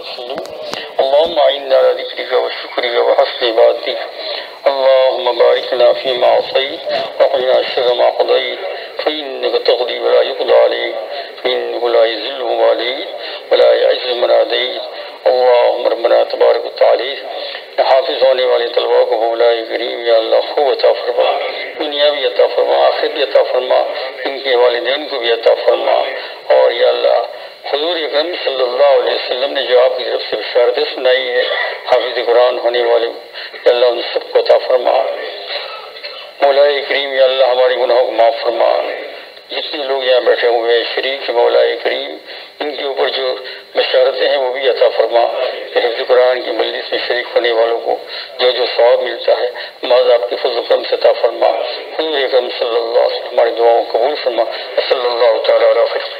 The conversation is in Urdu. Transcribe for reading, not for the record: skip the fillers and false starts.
وسلم. اللهم اعنا على ذكرك وشكرك وحسن عبادتك. اللهم بارك لنا فيما اعطيت وقنا شر ما قضيت فانك تقضي ولا يقضى عليك فانه لا يذل من واليت ولا يعز من عاديت. اللهم ربنا تبارک و تعالی حافظ ہونے والے طلباء کو مولا کریم یا اللہ خوب عطا فرما، دنیا بھی عطا فرما، آخرت بھی عطا فرما، ان کے والدین کو بھی عطا فرما. اور یا اللہ حضور اکرم صلی اللہ علیہ وسلم نے جو آپ کی طرف سے بشارتیں سنائی ہے حافظ قرآن ہونے والے، یا اللہ ان سب کو عطا فرما. مولا کریم یا اللہ ہمارے گناہوں کو معاف فرما. جتنے لوگ یہاں بیٹھے ہوئے ہیں شریک مولا کریم ان کے اوپر جو بشارتیں ہیں وہ بھی عطا فرما. حفظ قرآن کی مجلس میں شریک ہونے والوں کو جو جو ثواب ملتا ہے محض آپ کے فضل و کرم سے عطا فرما. حضور اکرم صلی اللہ علیہ وسلم ہماری دعاؤں کو قبول فرما. صلی اللہ تعالیٰ علیہ وسلم.